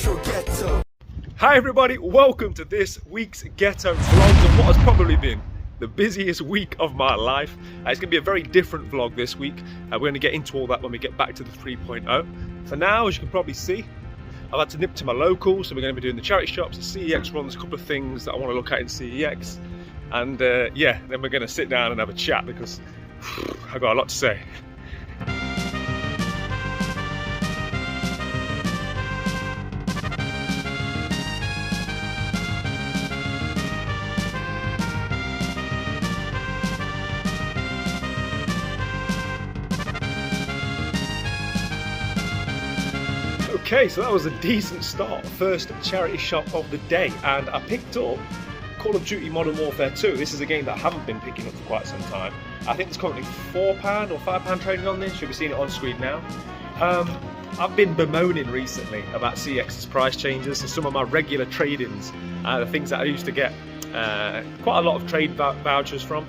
Metro Ghetto. Hi everybody, welcome to this week's Ghetto vlogs of what has probably been the busiest week of my life. It's going to be a very different vlog this week. We're going to get into all that when we get back to the 3.0. For now, as you can probably see, I've had to nip to my local, so we're going to be doing the charity shops. The CEX runs a couple of things that I want to look at in CEX. And yeah, then we're going to sit down and have a chat because I've got a lot to say. Okay, so that was a decent start. First charity shop of the day, and I picked up Call of Duty Modern Warfare 2. This is a game that I haven't been picking up for quite some time. I think there's currently £4 or £5 trading on this. You'll be seeing it on screen now. I've been bemoaning recently about CEX's price changes, so some of my regular trade-ins, the things that I used to get quite a lot of trade vouchers from,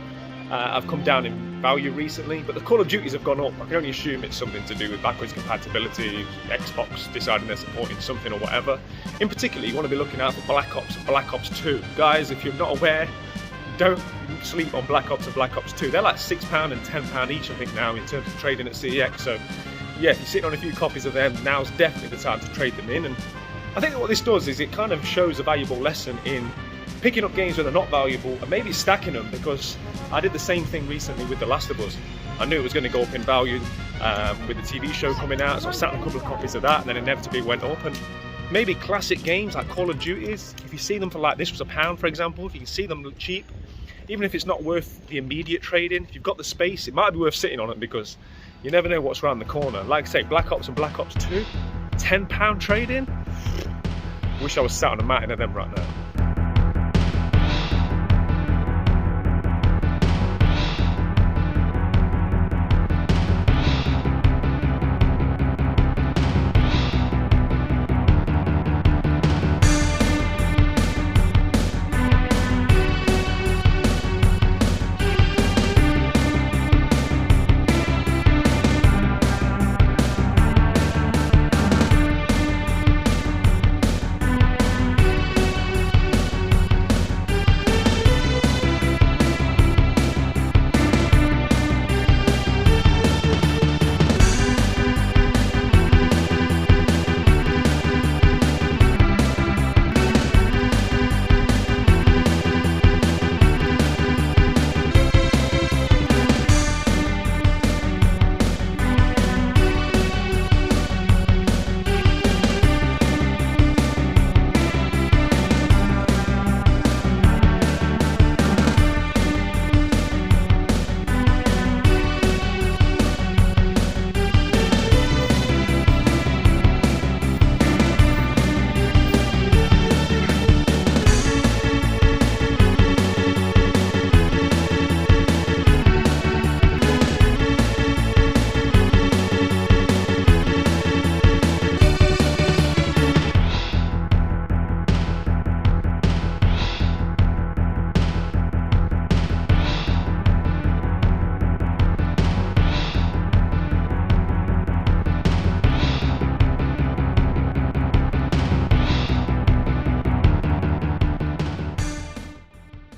have come down in value recently, but the Call of Duties have gone up. I can only assume it's something to do with backwards compatibility, Xbox deciding they're supporting something or whatever. In particular, you want to be looking out for Black Ops and Black Ops 2. Guys, if you're not aware, don't sleep on Black Ops and Black Ops 2. They're like £6 and £10 each, I think, now in terms of trading at CEX. So yeah, if you're sitting on a few copies of them, now's definitely the time to trade them in. And I think that what this does is it kind of shows a valuable lesson in picking up games when they're not valuable and maybe stacking them, because I did the same thing recently with The Last of Us. I knew it was going to go up in value with the TV show coming out, so I sat on a couple of copies of that, and then inevitably it went up. And maybe classic games like Call of Duties, if you see them for like, this was £1 for example, if you can see them cheap, even if it's not worth the immediate trade-in, if you've got the space, it might be worth sitting on it, because you never know what's around the corner. Like I say, Black Ops and Black Ops 2, £10 trade-in? Wish I was sat on a mountain of them right now.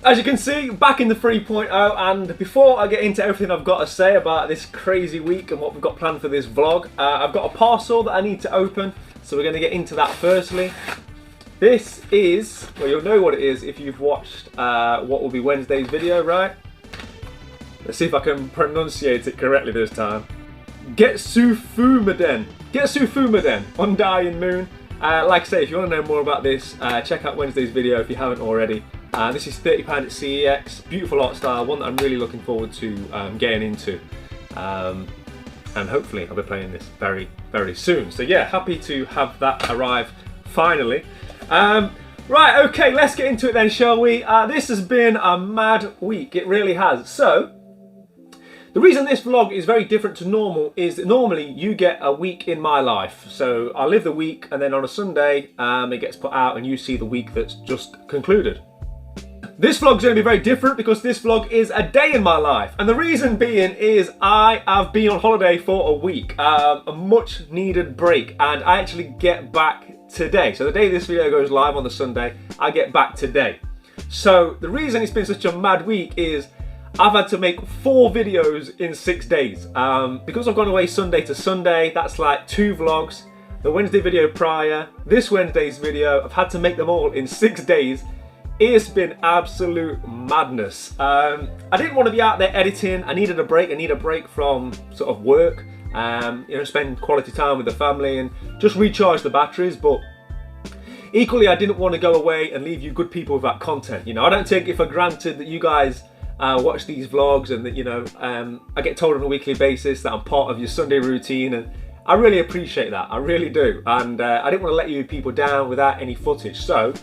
As you can see, back in the 3.0, and before I get into everything I've got to say about this crazy week and what we've got planned for this vlog, I've got a parcel that I need to open, so we're going to get into that firstly. This is, well, you'll know what it is if you've watched what will be Wednesday's video, right? Let's see if I can pronunciate it correctly this time. Getsufumaden. Getsufumaden, Undying Moon. Like I say, if you want to know more about this, check out Wednesday's video if you haven't already. This is £30 at CEX, beautiful art style, one that I'm really looking forward to getting into. And hopefully I'll be playing this very, very soon. So yeah, happy to have that arrive finally. Right, okay, let's get into it then, shall we? This has been a mad week, it really has. So, the reason this vlog is very different to normal is that normally you get a week in my life. So I live the week, and then on a Sunday it gets put out and you see the week that's just concluded. This vlog's going to be very different because this vlog is a day in my life. And the reason being is I have been on holiday for a week, a much needed break, and I actually get back today. So the day this video goes live on the Sunday, I get back today. So the reason it's been such a mad week is I've had to make 4 videos in 6 days. Because I've gone away Sunday to Sunday, that's like 2 vlogs. The Wednesday video prior, this Wednesday's video, I've had to make them all in 6 days. It's been absolute madness. I didn't want to be out there editing. I needed a break. I need a break from sort of work, you know, spend quality time with the family and just recharge the batteries. But equally, I didn't want to go away and leave you good people without content. You know, I don't take it for granted that you guys watch these vlogs and that, you know, I get told on a weekly basis that I'm part of your Sunday routine, and I really appreciate that. I really do. And I didn't want to let you people down without any footage. So,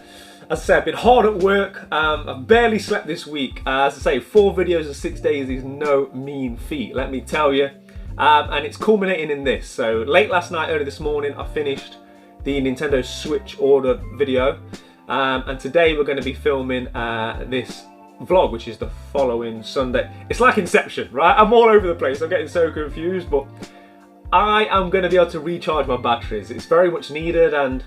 as I say, I've been hard at work. I've barely slept this week. As I say, 4 videos in 6 days is no mean feat, let me tell you. And it's culminating in this. So late last night, early this morning, I finished the Nintendo Switch order video. And today we're going to be filming this vlog, which is the following Sunday. It's like Inception, right? I'm all over the place. I'm getting so confused, but I am going to be able to recharge my batteries. It's very much needed, and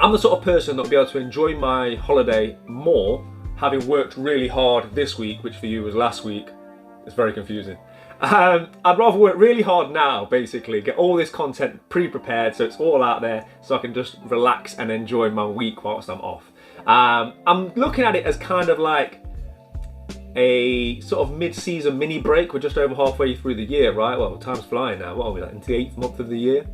I'm the sort of person that will be able to enjoy my holiday more having worked really hard this week, which for you was last week. It's very confusing. I'd rather work really hard now, basically, get all this content pre-prepared so it's all out there so I can just relax and enjoy my week whilst I'm off. I'm looking at it as kind of like a sort of mid-season mini break. We're just over halfway through the year, right? Well, time's flying now. What are we, like into the 8th month of the year?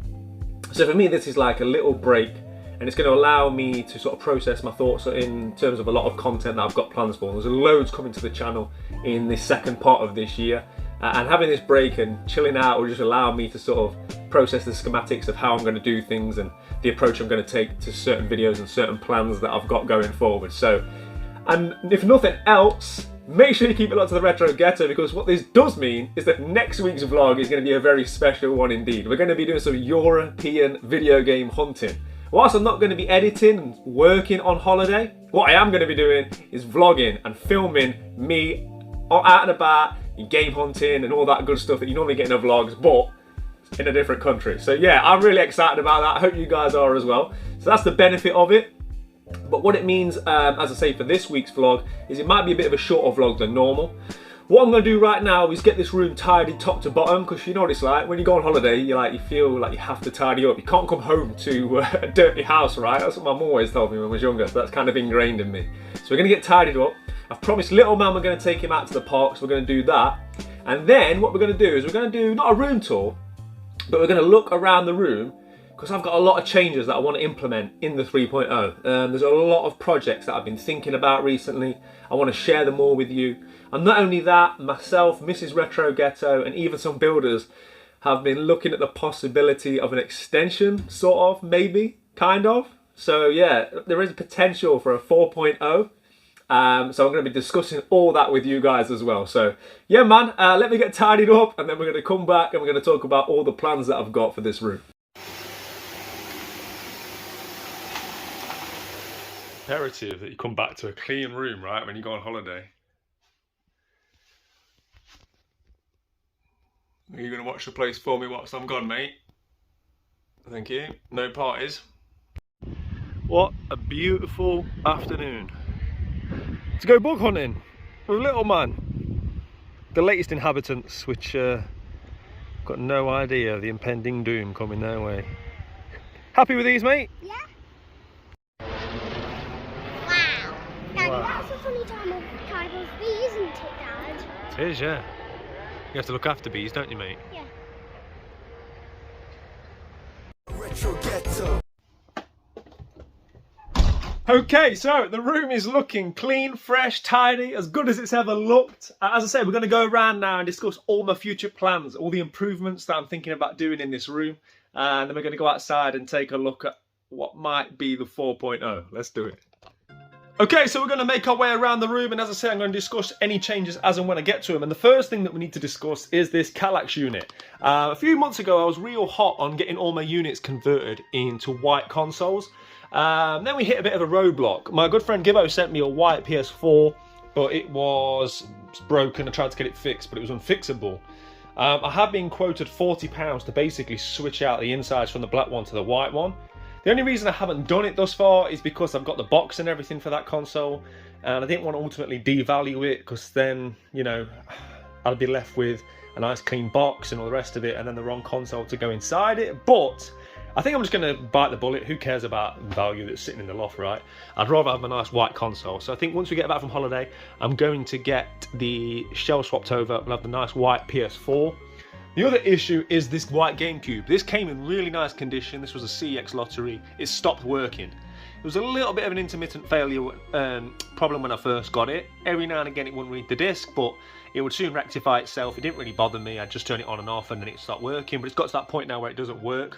So for me, this is like a little break, and it's going to allow me to sort of process my thoughts in terms of a lot of content that I've got plans for. There's loads coming to the channel in the second part of this year, and having this break and chilling out will just allow me to sort of process the schematics of how I'm going to do things and the approach I'm going to take to certain videos and certain plans that I've got going forward. So, and if nothing else, make sure you keep it locked to the Retro Ghetto, because what this does mean is that next week's vlog is going to be a very special one indeed. We're going to be doing some European video game hunting. Whilst I'm not going to be editing and working on holiday, what I am going to be doing is vlogging and filming me out and about, game hunting and all that good stuff that you normally get in the vlogs, but in a different country. So yeah, I'm really excited about that. I hope you guys are as well. So that's the benefit of it. But what it means, as I say, for this week's vlog is it might be a bit of a shorter vlog than normal. What I'm going to do right now is get this room tidied top to bottom, because you know what it's like when you go on holiday, you feel like you have to tidy up. You can't come home to a dirty house, right? That's what my mum always told me when I was younger, so that's kind of ingrained in me. So we're going to get tidied up. I've promised little man we're going to take him out to the park, so we're going to do that. And then what we're going to do is we're going to do not a room tour, but we're going to look around the room, because I've got a lot of changes that I want to implement in the 3.0. There's a lot of projects that I've been thinking about recently. I want to share them all with you. And not only that, myself, Mrs. Retro Ghetto, and even some builders have been looking at the possibility of an extension, sort of, maybe, kind of. So yeah, there is potential for a 4.0. So I'm going to be discussing all that with you guys as well. So yeah, man, let me get tidied up, and then we're going to come back and we're going to talk about all the plans that I've got for this room. Imperative that you come back to a clean room, right, when you go on holiday. Are you going to watch the place for me whilst I'm gone, mate? Thank you. No parties. What a beautiful afternoon to go bug hunting with little man. The latest inhabitants, which got no idea of the impending doom coming their way. Happy with these, mate? Yeah. Wow, that's a funny type of bee, isn't it, Dad? It is, yeah. You have to look after bees, don't you, mate? Yeah. Okay, so the room is looking clean, fresh, tidy, as good as it's ever looked. As I said, we're going to go around now and discuss all my future plans, all the improvements that I'm thinking about doing in this room. And then we're going to go outside and take a look at what might be the 4.0. Let's do it. Okay, so we're going to make our way around the room, and as I say, I'm going to discuss any changes as and when I get to them. And the first thing that we need to discuss is this Kallax unit. A few months ago, I was real hot on getting all my units converted into white consoles. Then we hit a bit of a roadblock. My good friend Gibbo sent me a white PS4 but it was broken. I tried to get it fixed, but it was unfixable. I have been quoted £40 to basically switch out the insides from the black one to the white one. The only reason I haven't done it thus far is because I've got the box and everything for that console, and I didn't want to ultimately devalue it, because then, you know, I'd be left with a nice clean box and all the rest of it, and then the wrong console to go inside it. But I think I'm just going to bite the bullet. Who cares about value that's sitting in the loft, right? I'd rather have a nice white console. So I think once we get back from holiday, I'm going to get the shell swapped over and have the nice white PS4. The other issue is this white GameCube. This came in really nice condition. This was a CEX lottery. It stopped working. It was a little bit of an intermittent failure problem when I first got it. Every now and again it wouldn't read the disc, but it would soon rectify itself. It didn't really bother me. I'd just turn it on and off and then it'd start working. But it's got to that point now where it doesn't work.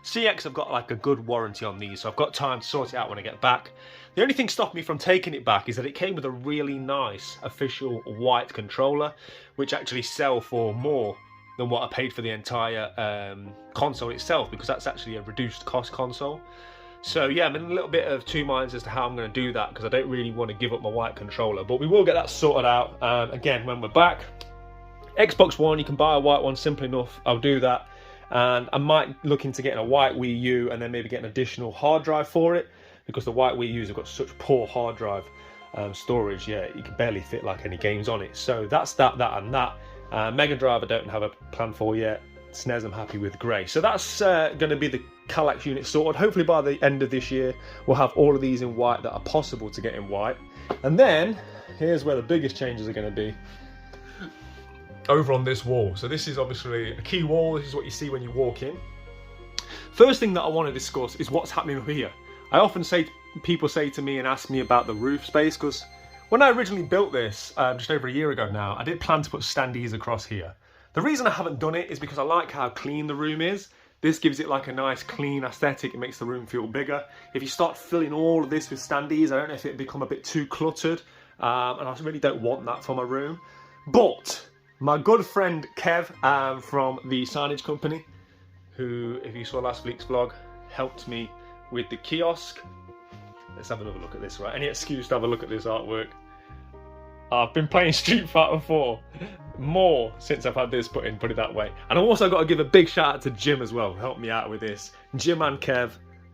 CX have got like a good warranty on these, so I've got time to sort it out when I get back. The only thing stopping me from taking it back is that it came with a really nice official white controller, which actually sell for more than what I paid for the entire console itself, because that's actually a reduced cost console. So yeah, I'm in a little bit of two minds as to how I'm going to do that, because I don't really want to give up my white controller, but we will get that sorted out again when we're back. Xbox One, you can buy a white one, simple enough. I'll do that. And I might look into getting a white Wii U and then maybe get an additional hard drive for it, because the white Wii U's have got such poor hard drive storage. Yeah, you can barely fit like any games on it. So that's that and that. Mega Drive I don't have a plan for yet. SNES I'm happy with grey. So that's going to be the Kallax unit sorted. Hopefully by the end of this year we'll have all of these in white that are possible to get in white. And then here's where the biggest changes are going to be. Over on this wall. So this is obviously a key wall. This is what you see when you walk in. First thing that I want to discuss is what's happening here. I often say, people say to me and ask me about the roof space, because when I originally built this just over a year ago now, I did plan to put standees across here. The reason I haven't done it is because I like how clean the room is. This gives it like a nice clean aesthetic. It makes the room feel bigger. If you start filling all of this with standees, I don't know if it'd become a bit too cluttered, and I really don't want that for my room. But my good friend Kev from the signage company, who, if you saw last week's vlog, helped me with the kiosk. Let's have another look at this, right? Any excuse to have a look at this artwork. I've been playing Street Fighter 4 more since I've had this put in, put it that way. And I've also got to give a big shout out to Jim as well, who helped me out with this. Jim and Kev,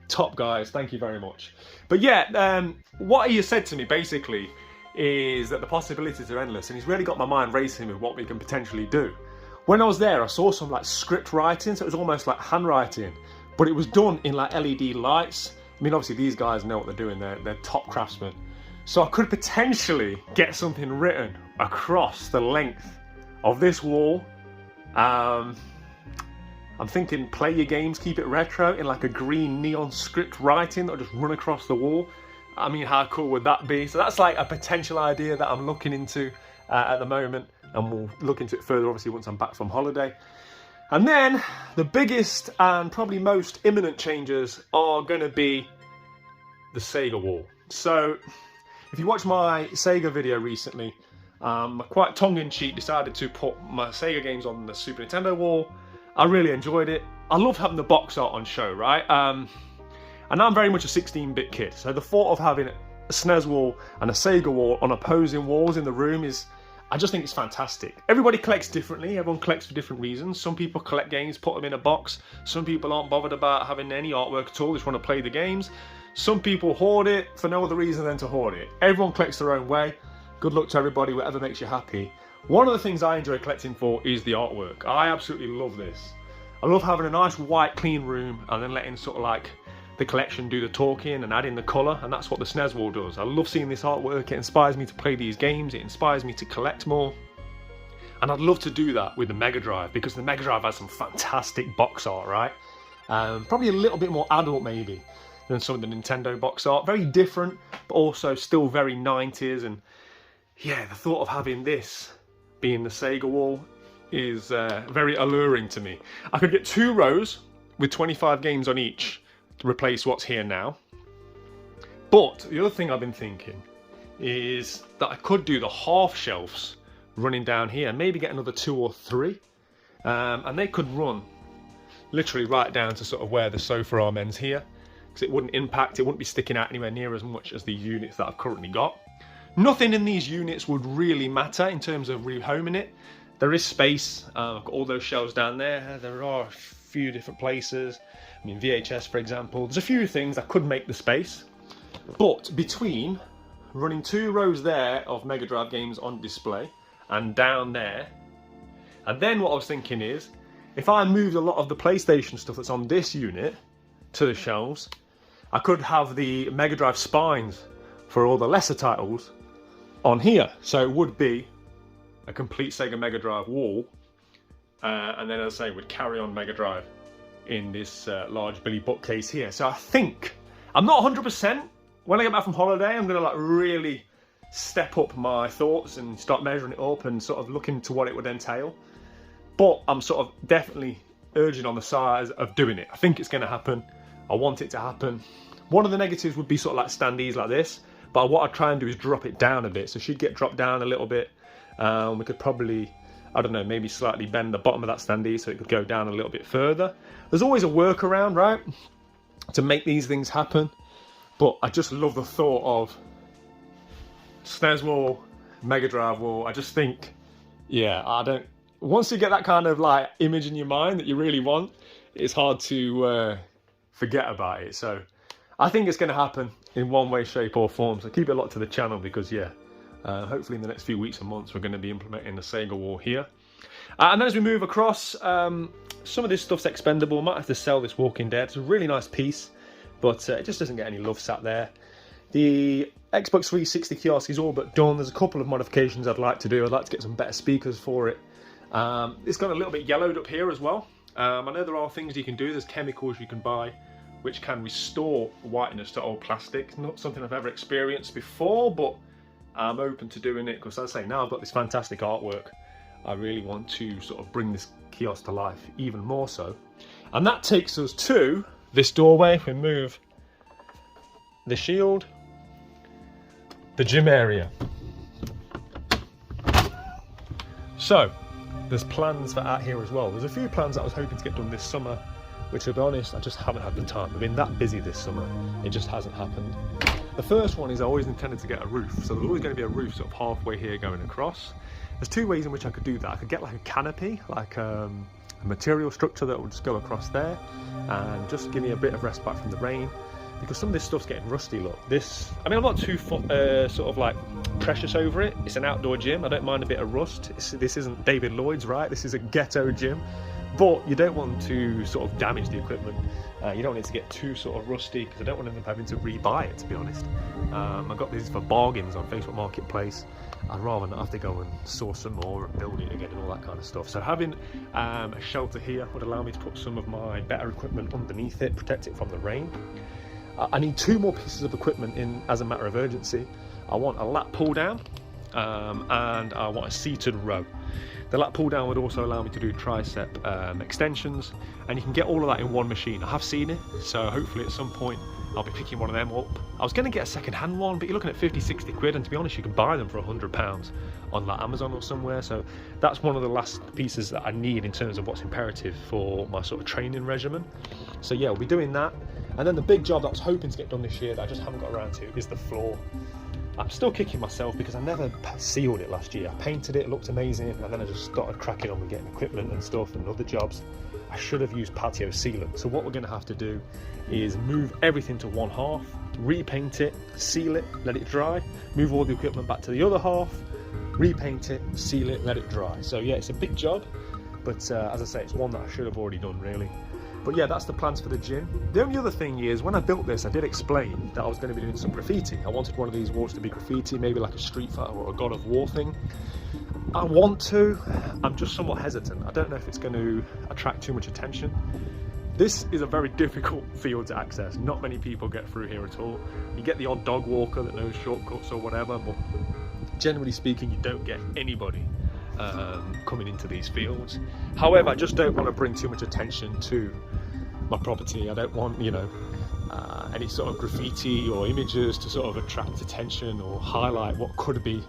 top guys, thank you very much. But yeah, what he has said to me basically is that the possibilities are endless, and he's really got my mind racing with what we can potentially do. When I was there, I saw some like script writing, so it was almost like handwriting, but it was done in like LED lights. I mean, obviously these guys know what they're doing, they're top craftsmen. So I could potentially get something written across the length of this wall. I'm thinking play your games, keep it retro, in like a green neon script writing that'll just run across the wall. I mean, how cool would that be? So that's like a potential idea that I'm looking into at the moment, and we'll look into it further obviously once I'm back from holiday. And then the biggest and probably most imminent changes are going to be the Sega wall. So if you watched my Sega video recently, quite tongue-in-cheek decided to put my Sega games on the Super Nintendo wall. I really enjoyed it. I love having the box art on show, right? And I'm very much a 16-bit kid, so the thought of having a SNES wall and a Sega wall on opposing walls in the room is, I just think it's fantastic. Everybody collects differently, everyone collects for different reasons. Some people collect games, put them in a box. Some people aren't bothered about having any artwork at all, just want to play the games. Some people hoard it for no other reason than to hoard it. Everyone collects their own way. Good luck to everybody, whatever makes you happy. One of the things I enjoy collecting for is the artwork. I absolutely love this. I love having a nice white clean room and then letting sort of like the collection do the talking and adding the colour, and that's what the SNES wall does. I love seeing this artwork. It inspires me to play these games, it inspires me to collect more, and I'd love to do that with the Mega Drive, because the Mega Drive has some fantastic box art, right? Probably a little bit more adult maybe than some of the Nintendo box art. Very different, but also still very 90s, and yeah, the thought of having this being the Sega wall is very alluring to me. I could get 2 rows with 25 games on each to replace what's here now. But the other thing I've been thinking is that I could do the half shelves running down here, maybe get another 2 or 3, and they could run literally right down to sort of where the sofa arm ends here, because it wouldn't impact, it wouldn't be sticking out anywhere near as much as the units that I've currently got. Nothing in these units would really matter in terms of rehoming it. There is space. I've got all those shelves down there. There are a few different places. I mean, VHS, for example. There's a few things that could make the space. But between running 2 rows there of Mega Drive games on display and down there, and then what I was thinking is, if I moved a lot of the PlayStation stuff that's on this unit to the shelves, I could have the Mega Drive spines for all the lesser titles on here. So it would be a complete Sega Mega Drive wall, and then, as I say, would carry on Mega Drive in this large Billy bookcase here. So I think, I'm not 100%, when I get back from holiday, I'm going to like really step up my thoughts and start measuring it up and sort of look into what it would entail. But I'm sort of definitely urging on the side of doing it. I think it's going to happen. I want it to happen. One of the negatives would be sort of like standees like this, but what I'd try and do is drop it down a bit. So she'd get dropped down a little bit. We could probably, I don't know, maybe slightly bend the bottom of that standee so it could go down a little bit further. There's always a workaround, right, to make these things happen. But I just love the thought of SNES wall, Mega Drive wall. I just think, yeah, once you get that kind of like image in your mind that you really want, it's hard to forget about it. So I think it's going to happen in one way, shape or form. So keep it locked to the channel because, yeah, hopefully in the next few weeks and months we're going to be implementing the Sega wall here. And then as we move across, some of this stuff's expendable. Might have to sell this Walking Dead. It's a really nice piece, but it just doesn't get any love sat there. The Xbox 360 kiosk is all but done. There's a couple of modifications I'd like to do. I'd like to get some better speakers for it. It's got a little bit yellowed up here as well. I know there are things you can do. There's chemicals you can buy which can restore whiteness to old plastic. Not something I've ever experienced before, but I'm open to doing it because, as I say, now I've got this fantastic artwork. I really want to sort of bring this kiosk to life even more so. And that takes us to this doorway. If we move the shield, the gym area. So there's plans for out here as well. There's a few plans that I was hoping to get done this summer, which, to be honest, I just haven't had the time. I've been that busy this summer, it just hasn't happened. The first one is I always intended to get a roof, so there's always going to be a roof sort of halfway here going across. There's 2 ways in which I could do that. I could get like a canopy, like a material structure that would just go across there and just give me a bit of respite from the rain, because some of this stuff's getting rusty. Look, this, I mean, I'm not too sort of like precious over it. It's an outdoor gym. I don't mind a bit of rust. This isn't David Lloyd's, right? This is a ghetto gym. But you don't want to sort of damage the equipment. You don't want it to get too sort of rusty, because I don't want them having to rebuy it, to be honest. I got these for bargains on Facebook Marketplace. I'd rather not have to go and source some more and build it again and all that kind of stuff. So having a shelter here would allow me to put some of my better equipment underneath it, protect it from the rain. I need 2 more pieces of equipment in as a matter of urgency. I want a lat pull down and I want a seated row. The lat pull down would also allow me to do tricep extensions, and you can get all of that in one machine. I have seen it, so hopefully at some point I'll be picking one of them up. I was going to get a second-hand one, but you're looking at 50-60 quid, and to be honest, you can buy them for £100 on like Amazon or somewhere. So that's one of the last pieces that I need in terms of what's imperative for my sort of training regimen. So yeah, we'll be doing that. And then the big job that I was hoping to get done this year that I just haven't got around to is the floor. I'm still kicking myself because I never sealed it last year. I painted it, it looked amazing, and then I just started cracking on with getting equipment and stuff and other jobs. I should have used patio sealant. So what we're going to have to do is move everything to one half, repaint it, seal it, let it dry, move all the equipment back to the other half, repaint it, seal it, let it dry. So yeah, it's a big job, but as I say, it's one that I should have already done really. But yeah, that's the plans for the gym. The only other thing is, when I built this, I did explain that I was going to be doing some graffiti. I wanted one of these walls to be graffiti, maybe like a Street Fighter or a God of War thing. I want to, I'm just somewhat hesitant. I don't know if it's going to attract too much attention. This is a very difficult field to access. Not many people get through here at all. You get the odd dog walker that knows shortcuts or whatever, but generally speaking, you don't get anybody coming into these fields. However, I just don't want to bring too much attention to my property. I don't want, you know, any sort of graffiti or images to sort of attract attention or highlight what could be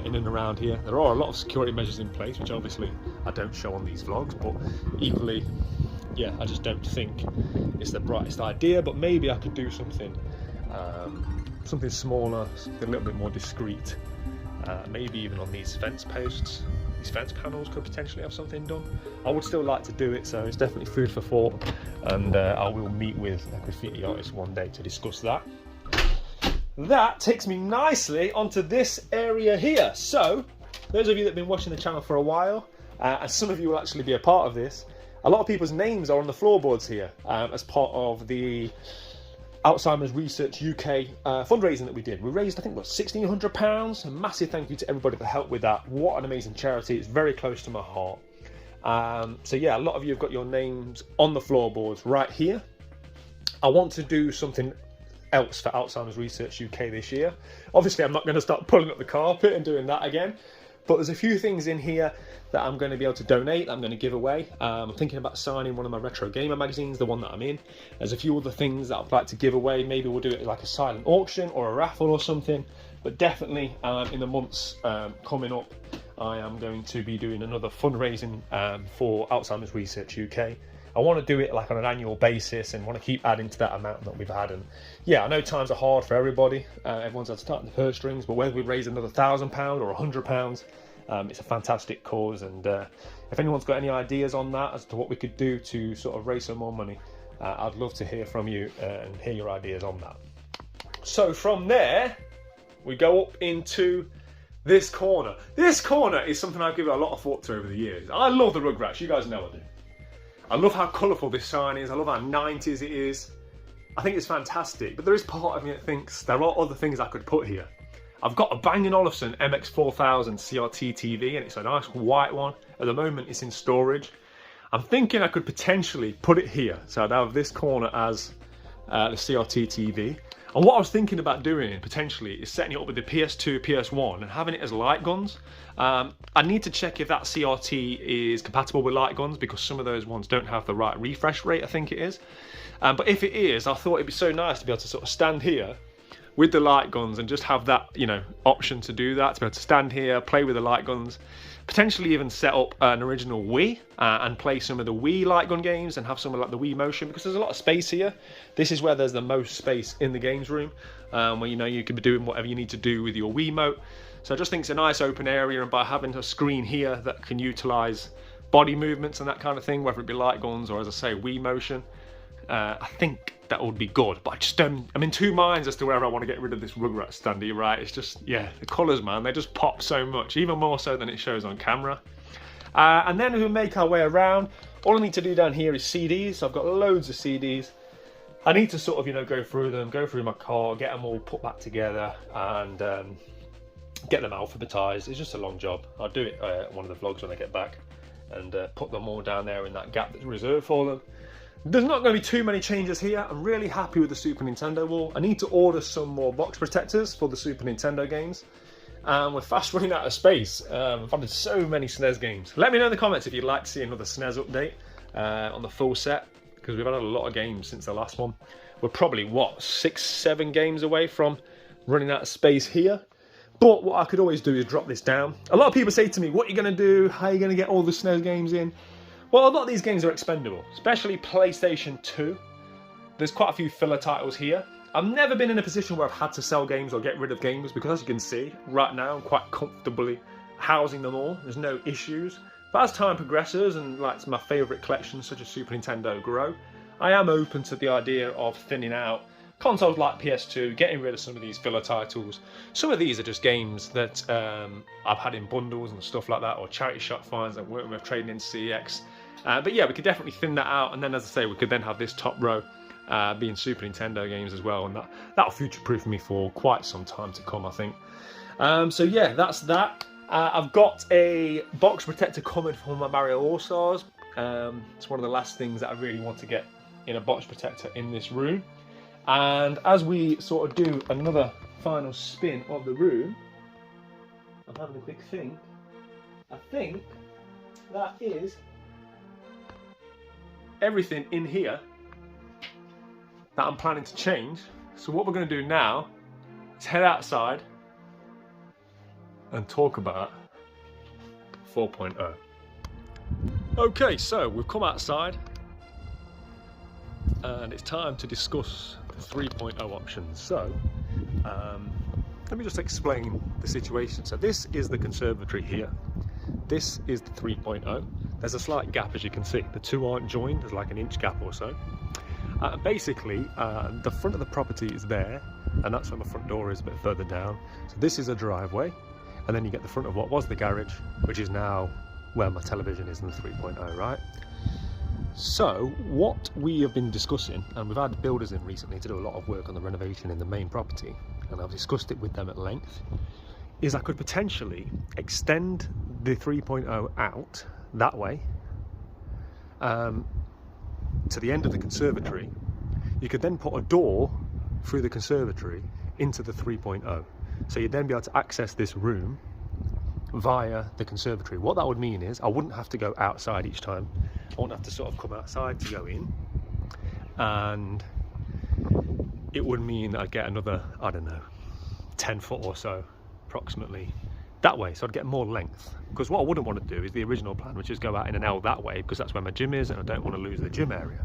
in and around here. There are a lot of security measures in place, which obviously I don't show on these vlogs, but equally, yeah, I just don't think it's the brightest idea. But maybe I could do something something smaller, something a little bit more discreet. Maybe even on these fence posts, these fence panels could potentially have something done. I would still like to do it, so it's definitely food for thought, and I will meet with a graffiti artist one day to discuss that. That takes me nicely onto this area here. So, those of you that have been watching the channel for a while, and some of you will actually be a part of this, a lot of people's names are on the floorboards here as part of the Alzheimer's Research UK fundraising that we did. We raised, I think, what, £1,600. A massive thank you to everybody that helped with that. What an amazing charity. It's very close to my heart. So yeah, a lot of you have got your names on the floorboards right here. I want to do something else for Alzheimer's Research UK this year. Obviously, I'm not going to start pulling up the carpet and doing that again. But there's a few things in here that I'm going to be able to donate, that I'm going to give away. I'm thinking about signing one of my Retro Gamer magazines, the one that I'm in. There's a few other things that I'd like to give away. Maybe we'll do it like a silent auction or a raffle or something. But definitely in the months coming up, I am going to be doing another fundraising for Alzheimer's Research UK. I want to do it like on an annual basis and want to keep adding to that amount that we've had. And yeah, I know times are hard for everybody. Everyone's had to start in the purse strings, but whether we raise another £1,000 or £100, it's a fantastic cause. And if anyone's got any ideas on that as to what we could do to sort of raise some more money, I'd love to hear from you and hear your ideas on that. So from there, we go up into this corner. This corner is something I've given a lot of thought to over the years. I love the Rugrats, you guys know I do. I love how colourful this sign is, I love how 90s it is. I think it's fantastic, but there is part of me that thinks there are other things I could put here. I've got a Bang & Olufsen MX4000 CRT TV, and it's a nice white one. At the moment it's in storage. I'm thinking I could potentially put it here, so I'd have this corner as the CRT TV. And what I was thinking about doing potentially is setting it up with the PS2, PS1 and having it as light guns. I need to check if that CRT is compatible with light guns because some of those ones don't have the right refresh rate, I think it is. But if it is, I thought it'd be so nice to be able to sort of stand here with the light guns and just have that, you know, option to do that, to be able to stand here, play with the light guns, potentially even set up an original Wii and play some of the Wii light gun games and have some of like the Wii Motion, because there's a lot of space here. This is where there's the most space in the games room, where, you know, you could be doing whatever you need to do with your Wiimote. So I just think it's a nice open area, and by having a screen here that can utilise body movements and that kind of thing, whether it be light guns or, as I say, Wii Motion, I think that would be good. But I just I'm in two minds as to whether I want to get rid of this Rugrats standee, right? It's just, yeah, the colours, man, they just pop so much, even more so than it shows on camera. And then we make our way around. All I need to do down here is CDs. So I've got loads of CDs. I need to sort of, you know, go through them, go through my car, get them all put back together, and get them alphabetised. It's just a long job. I'll do it one of the vlogs when I get back, and put them all down there in that gap that's reserved for them. There's not going to be too many changes here. I'm really happy with the Super Nintendo wall. I need to order some more box protectors for the Super Nintendo games. We're fast running out of space. I've added so many SNES games. Let me know in the comments if you'd like to see another SNES update on the full set, because we've had a lot of games since the last one. We're probably, what, 6-7 games away from running out of space here. But what I could always do is drop this down. A lot of people say to me, what are you going to do? How are you going to get all the SNES games in? Well, a lot of these games are expendable, especially PlayStation 2. There's quite a few filler titles here. I've never been in a position where I've had to sell games or get rid of games, because as you can see, right now I'm quite comfortably housing them all. There's no issues. But as time progresses and like my favourite collections such as Super Nintendo grow, I am open to the idea of thinning out consoles like PS2, getting rid of some of these filler titles. Some of these are just games that I've had in bundles and stuff like that, or charity shop finds that work with trading in CX. But yeah, we could definitely thin that out, and then, as I say, we could then have this top row being Super Nintendo games as well, and that'll future-proof me for quite some time to come, I think. So yeah, that's that. I've got a box protector coming for my Mario All-Stars. It's one of the last things that I really want to get in a box protector in this room. And as we sort of do another final spin of the room, I'm having a big think. I think that is everything in here that I'm planning to change. So what we're going to do now is head outside and talk about 4.0. Okay, so we've come outside and it's time to discuss 3.0 options. So let me just explain the situation. So this is the conservatory here. This is the 3.0. There's a slight gap, as you can see. The two aren't joined. There's like an inch gap or so. Basically, the front of the property is there, and that's where my front door is, a bit further down. So this is a driveway, and then you get the front of what was the garage, which is now where my television is in the 3.0, right? So what we have been discussing, and we've had builders in recently to do a lot of work on the renovation in the main property, and I've discussed it with them at length, is I could potentially extend the 3.0 out that way to the end of the conservatory. You could then put a door through the conservatory into the 3.0. So you'd then be able to access this room via the conservatory. What that would mean is I wouldn't have to go outside each time. I wouldn't have to sort of come outside to go in, and it would mean I'd get another, I don't know, 10 foot or so approximately that way, so I'd get more length. Because what I wouldn't want to do is the original plan, which is go out in an L that way, because that's where my gym is and I don't want to lose the gym area.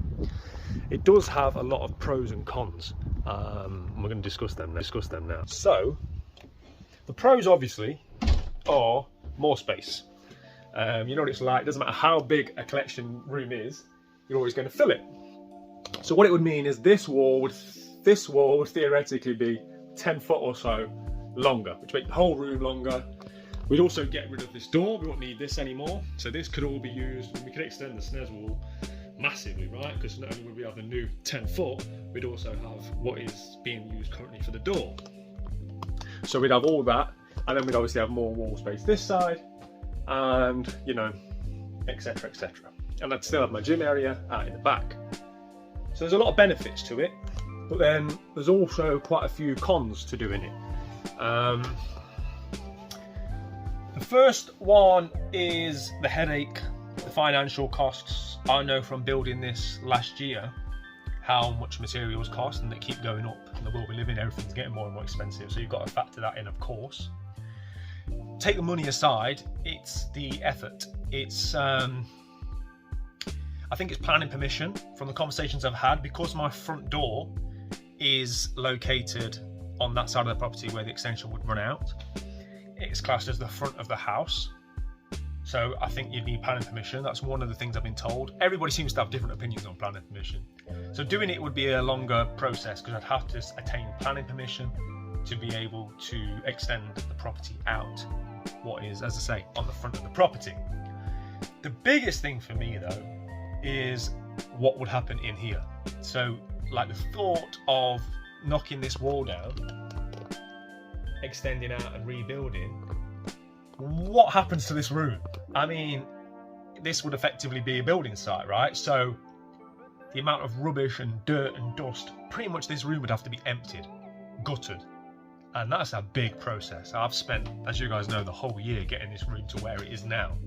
It does have a lot of pros and cons. We're going to discuss them now. So the pros obviously are more space. You know what it's like, it doesn't matter how big a collection room is, you're always going to fill it. So what it would mean is this wall would theoretically be 10 foot or so longer, which would make the whole room longer. We'd also get rid of this door, we won't need this anymore. So this could all be used, we could extend the SNES wall massively, right? Because not only would we have the new 10 foot, we'd also have what is being used currently for the door. So we'd have all that, and then we'd obviously have more wall space this side, and you know, etc, etc. And I'd still have my gym area out in the back. So there's a lot of benefits to it, but then there's also quite a few cons to doing it. The first one is the headache, the financial costs. I know from building this last year how much materials cost, and they keep going up. In the world we live in, everything's getting more and more expensive, so you've got to factor that in, of course. Take the money aside, it's the effort. It's I think it's planning permission. From the conversations I've had, because my front door is located on that side of the property where the extension would run out, it's classed as the front of the house. So I think you'd need planning permission. That's one of the things I've been told. Everybody seems to have different opinions on planning permission. So doing it would be a longer process, because I'd have to attain planning permission to be able to extend the property out, what is, as I say, on the front of the property. The biggest thing for me though is what would happen in here. So like the thought of knocking this wall down, extending out and rebuilding, what happens to this room? I mean, this would effectively be a building site, right? So the amount of rubbish and dirt and dust, pretty much this room would have to be emptied, gutted. And that's a big process. I've spent, as you guys know, the whole year getting this room to where it is now.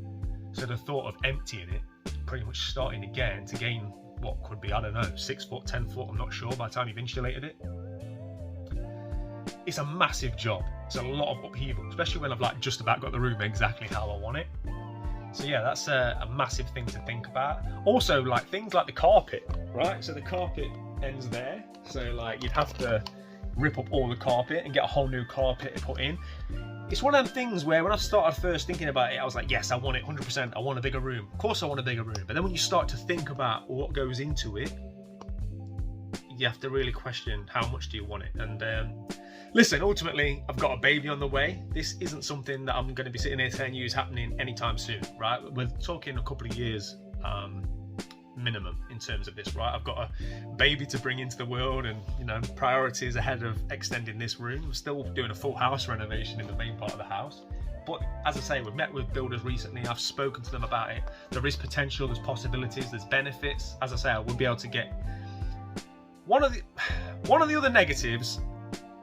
So the thought of emptying it, pretty much starting again to gain what could be, I don't know, 6 foot, 10 foot, I'm not sure, by the time you've insulated it. It's a massive job. It's a lot of upheaval, especially when I've like just about got the room exactly how I want it. So yeah, that's a massive thing to think about. Also, like things like the carpet, right? So the carpet ends there. So like you'd have to rip up all the carpet and get a whole new carpet put in. It's one of them things where when I started first thinking about it, I was like, yes, I want it 100%. I want a bigger room. Of course I want a bigger room. But then when you start to think about what goes into it, you have to really question how much do you want it. And listen, ultimately, I've got a baby on the way. This isn't something that I'm going to be sitting here telling you is happening anytime soon, right? We're talking a couple of years minimum in terms of this, right? I've got a baby to bring into the world, and you know, priorities ahead of extending this room. I'm still doing a full house renovation in the main part of the house. But as I say, we've met with builders recently. I've spoken to them about it. There is potential, there's possibilities, there's benefits. As I say, I will be able to get one of the other negatives.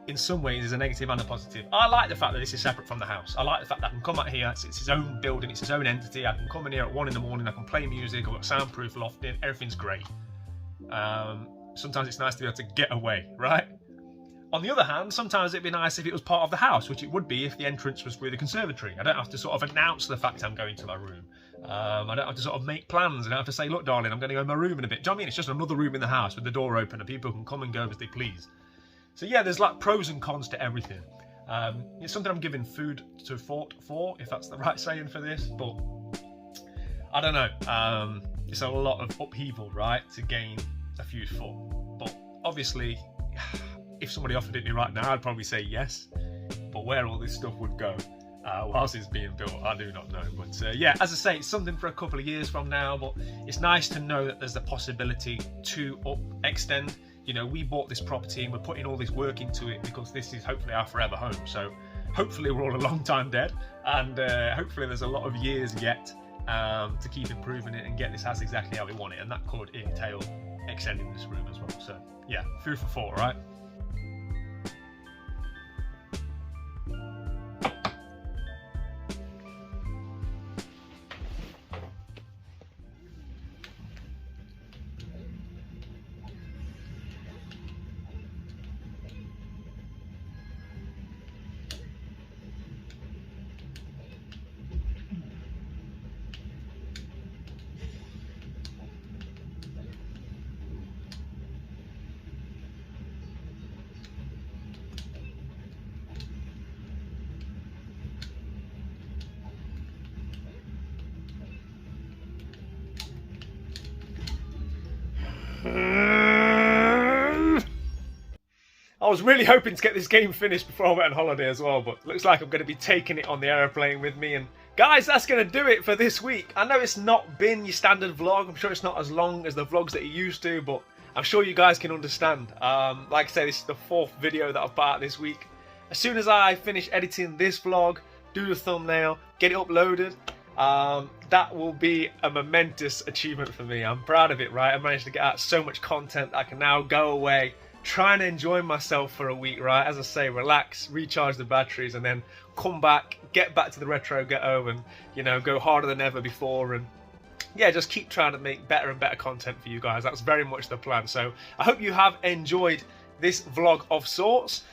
In some ways, is a negative and a positive. I like the fact that this is separate from the house. I like the fact that I can come out here, it's its own building, it's its own entity. I can come in here at 1 in the morning, I can play music, I've got soundproof loft in, everything's great. Sometimes it's nice to be able to get away, right? On the other hand, sometimes it'd be nice if it was part of the house, which it would be if the entrance was through the conservatory. I don't have to sort of announce the fact I'm going to my room. I don't have to sort of make plans. I don't have to say, look, darling, I'm going to go in my room in a bit. Do you know what I mean? It's just another room in the house with the door open and people can come and go as they please. So yeah, there's like pros and cons to everything. It's something I'm giving food to thought for, if that's the right saying for this, but I don't know. It's a lot of upheaval, right, to gain a few foot. But obviously, if somebody offered it me right now, I'd probably say yes. But where all this stuff would go whilst it's being built, I do not know. But yeah, as I say, it's something for a couple of years from now, but it's nice to know that there's the possibility to extend. You know, we bought this property and we're putting all this work into it because this is hopefully our forever home. So hopefully we're all a long time dead, and hopefully there's a lot of years yet to keep improving it and get this house exactly how we want it. And that could entail extending this room as well. So yeah, food for thought, right? I was really hoping to get this game finished before I went on holiday as well, but looks like I'm going to be taking it on the aeroplane with me. And guys, that's going to do it for this week. I know it's not been your standard vlog. I'm sure it's not as long as the vlogs that you used to, but I'm sure you guys can understand. Like I say, this is the 4th video that I've put out this week. As soon as I finish editing this vlog, do the thumbnail, get it uploaded, that will be a momentous achievement for me. I'm proud of it, right? I managed to get out so much content that I can now go away, try and enjoy myself for a week, right? As I say, relax, recharge the batteries, and then come back, get back to the Retro Ghetto, and, you know, go harder than ever before, and yeah, just keep trying to make better and better content for you guys. That's very much the plan. So I hope you have enjoyed this vlog of sorts.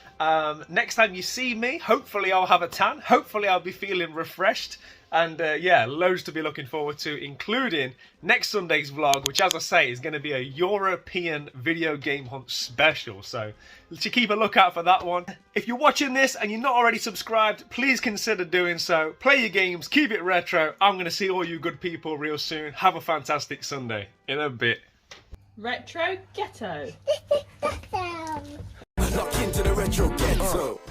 Next time you see me, hopefully I'll have a tan, hopefully I'll be feeling refreshed, and yeah, loads to be looking forward to, including next Sunday's vlog, which, as I say, is going to be a European video game hunt special, so to keep a lookout for that one. If you're watching this and you're not already subscribed, please consider doing so. Play your games, keep it retro. I'm going to see all you good people real soon. Have a fantastic Sunday. In a bit. Retro Ghetto. That sounds. Lock into the Retro Ghetto.